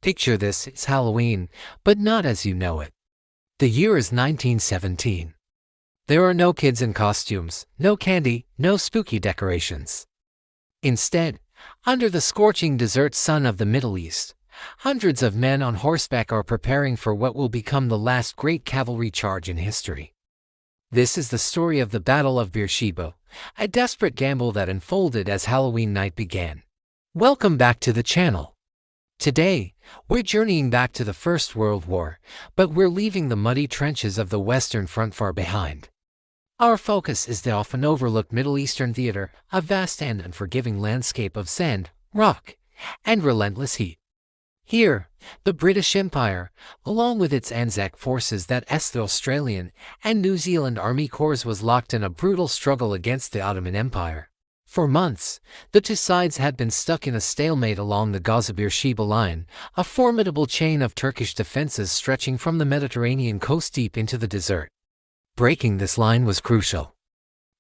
Picture this, it's Halloween, but not as you know it. The year is 1917. There are no kids in costumes, no candy, no spooky decorations. Instead, under the scorching desert sun of the Middle East, hundreds of men on horseback are preparing for what will become the last great cavalry charge in history. This is the story of the Battle of Beersheba, a desperate gamble that unfolded as Halloween night began. Welcome back to the channel. Today, we're journeying back to the First World War, but we're leaving the muddy trenches of the Western Front far behind. Our focus is the often overlooked Middle Eastern theater, a vast and unforgiving landscape of sand, rock, and relentless heat. Here, the British Empire, along with its Anzac forces that the Australian and New Zealand Army Corps, was locked in a brutal struggle against the Ottoman Empire. For months, the two sides had been stuck in a stalemate along the Gaza-Beersheba line, a formidable chain of Turkish defenses stretching from the Mediterranean coast deep into the desert. Breaking this line was crucial.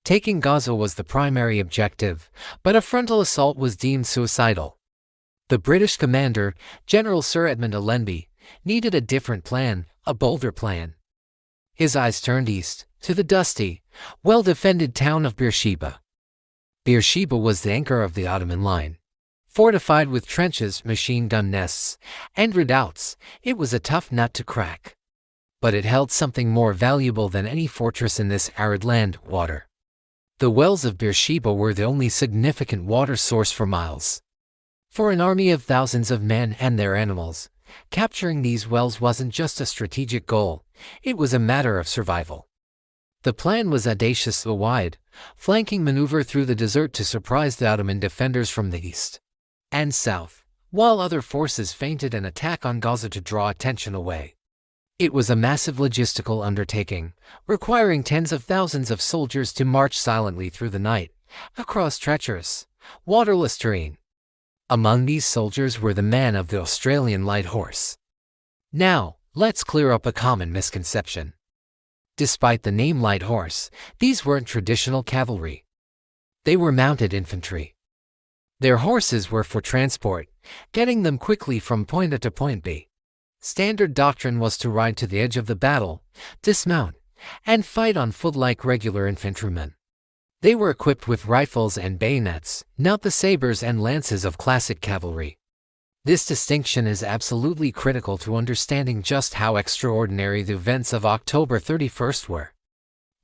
Taking Gaza was the primary objective, but a frontal assault was deemed suicidal. The British commander, General Sir Edmund Allenby, needed a different plan, a bolder plan. His eyes turned east, to the dusty, well-defended town of Beersheba. Beersheba was the anchor of the Ottoman line. Fortified with trenches, machine gun nests, and redoubts, it was a tough nut to crack. But it held something more valuable than any fortress in this arid land: water. The wells of Beersheba were the only significant water source for miles. For an army of thousands of men and their animals, capturing these wells wasn't just a strategic goal, it was a matter of survival. The plan was audacious: a wide, flanking maneuver through the desert to surprise the Ottoman defenders from the east and south, while other forces feinted an attack on Gaza to draw attention away. It was a massive logistical undertaking, requiring tens of thousands of soldiers to march silently through the night, across treacherous, waterless terrain. Among these soldiers were the men of the Australian light horse. Now, let's clear up a common misconception. Despite the name light horse, these weren't traditional cavalry. They were mounted infantry. Their horses were for transport, getting them quickly from point A to point B. Standard doctrine was to ride to the edge of the battle, dismount, and fight on foot like regular infantrymen. They were equipped with rifles and bayonets, not the sabers and lances of classic cavalry. This distinction is absolutely critical to understanding just how extraordinary the events of October 31st were.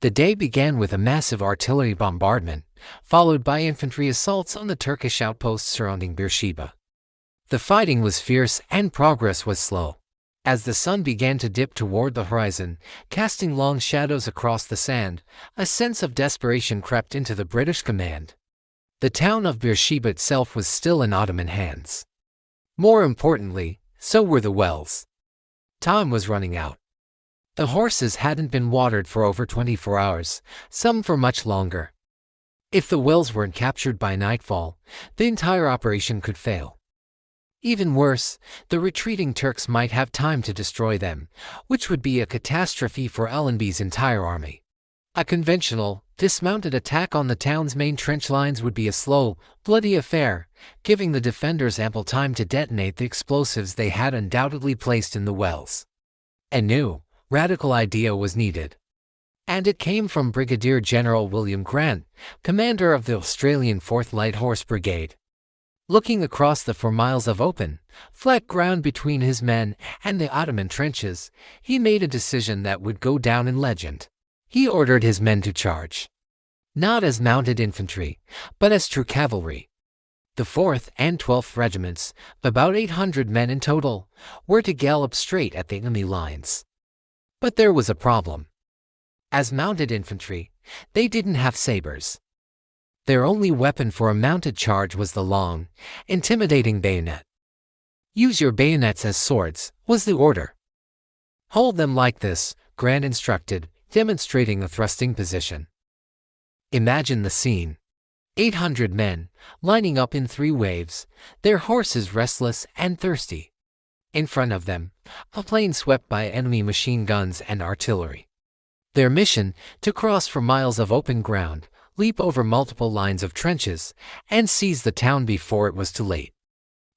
The day began with a massive artillery bombardment, followed by infantry assaults on the Turkish outposts surrounding Beersheba. The fighting was fierce and progress was slow. As the sun began to dip toward the horizon, casting long shadows across the sand, a sense of desperation crept into the British command. The town of Beersheba itself was still in Ottoman hands. More importantly, so were the wells. Time was running out. The horses hadn't been watered for over 24 hours, some for much longer. If the wells weren't captured by nightfall, the entire operation could fail. Even worse, the retreating Turks might have time to destroy them, which would be a catastrophe for Allenby's entire army. A conventional, dismounted attack on the town's main trench lines would be a slow, bloody affair, giving the defenders ample time to detonate the explosives they had undoubtedly placed in the wells. A new, radical idea was needed. And it came from Brigadier General William Grant, commander of the Australian 4th Light Horse Brigade. Looking across the 4 miles of open, flat ground between his men and the Ottoman trenches, he made a decision that would go down in legend. He ordered his men to charge. Not as mounted infantry, but as true cavalry. The 4th and 12th regiments, about 800 men in total, were to gallop straight at the enemy lines. But there was a problem. As mounted infantry, they didn't have sabers. Their only weapon for a mounted charge was the long, intimidating bayonet. "Use your bayonets as swords," was the order. "Hold them like this," Grant instructed, demonstrating a thrusting position. Imagine the scene. 800 men, lining up in 3 waves, their horses restless and thirsty. In front of them, a plain swept by enemy machine guns and artillery. Their mission, to cross for miles of open ground, leap over multiple lines of trenches, and seize the town before it was too late.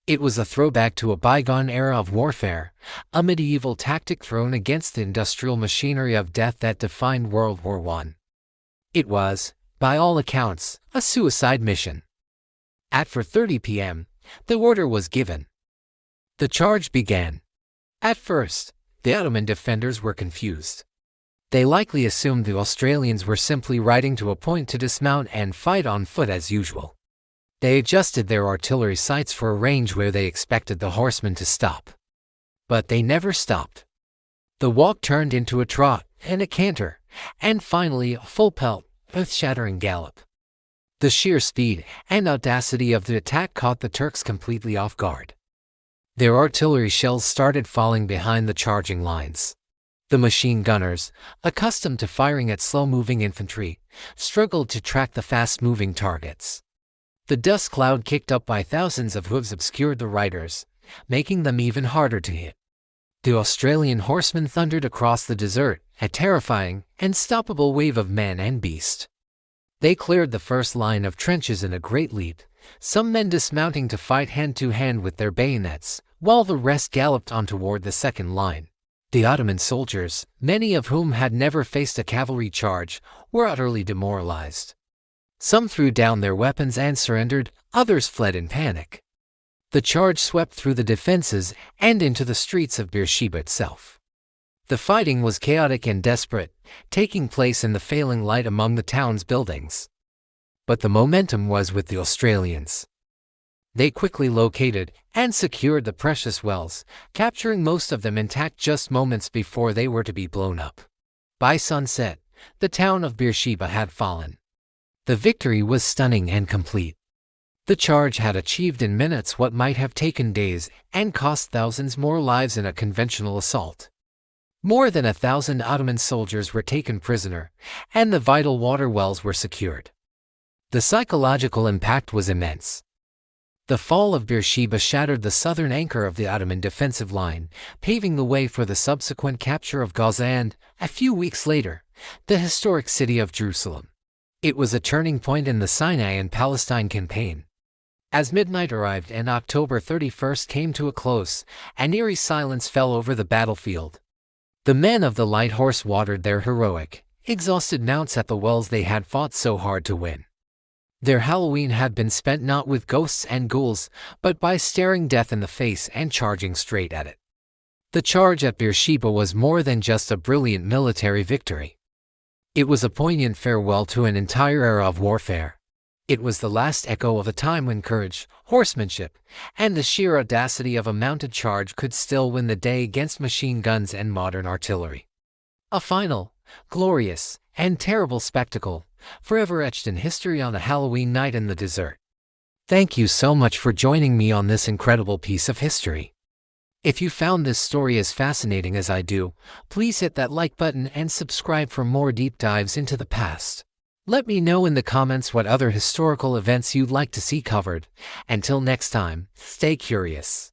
It was a throwback to a bygone era of warfare, a medieval tactic thrown against the industrial machinery of death that defined World War I. It was, by all accounts, a suicide mission. At 4:30 p.m., the order was given. The charge began. At first, the Ottoman defenders were confused. They likely assumed the Australians were simply riding to a point to dismount and fight on foot as usual. They adjusted their artillery sights for a range where they expected the horsemen to stop. But they never stopped. The walk turned into a trot and a canter, and finally a full pelt, earth-shattering gallop. The sheer speed and audacity of the attack caught the Turks completely off guard. Their artillery shells started falling behind the charging lines. The machine gunners, accustomed to firing at slow-moving infantry, struggled to track the fast-moving targets. The dust cloud kicked up by thousands of hooves obscured the riders, making them even harder to hit. The Australian horsemen thundered across the desert, a terrifying, unstoppable wave of man and beast. They cleared the first line of trenches in a great leap, some men dismounting to fight hand-to-hand with their bayonets, while the rest galloped on toward the second line. The Ottoman soldiers, many of whom had never faced a cavalry charge, were utterly demoralized. Some threw down their weapons and surrendered, others fled in panic. The charge swept through the defenses and into the streets of Beersheba itself. The fighting was chaotic and desperate, taking place in the failing light among the town's buildings. But the momentum was with the Australians. They quickly located and secured the precious wells, capturing most of them intact just moments before they were to be blown up. By sunset, the town of Beersheba had fallen. The victory was stunning and complete. The charge had achieved in minutes what might have taken days and cost thousands more lives in a conventional assault. More than 1,000 Ottoman soldiers were taken prisoner, and the vital water wells were secured. The psychological impact was immense. The fall of Beersheba shattered the southern anchor of the Ottoman defensive line, paving the way for the subsequent capture of Gaza and, a few weeks later, the historic city of Jerusalem. It was a turning point in the Sinai and Palestine campaign. As midnight arrived and October 31st came to a close, an eerie silence fell over the battlefield. The men of the light horse watered their heroic, exhausted mounts at the wells they had fought so hard to win. Their Halloween had been spent not with ghosts and ghouls, but by staring death in the face and charging straight at it. The charge at Beersheba was more than just a brilliant military victory. It was a poignant farewell to an entire era of warfare. It was the last echo of a time when courage, horsemanship, and the sheer audacity of a mounted charge could still win the day against machine guns and modern artillery. A final, glorious, and terrible spectacle, forever etched in history on a Halloween night in the desert. Thank you so much for joining me on this incredible piece of history. If you found this story as fascinating as I do, please hit that like button and subscribe for more deep dives into the past. Let me know in the comments what other historical events you'd like to see covered. Until next time, stay curious.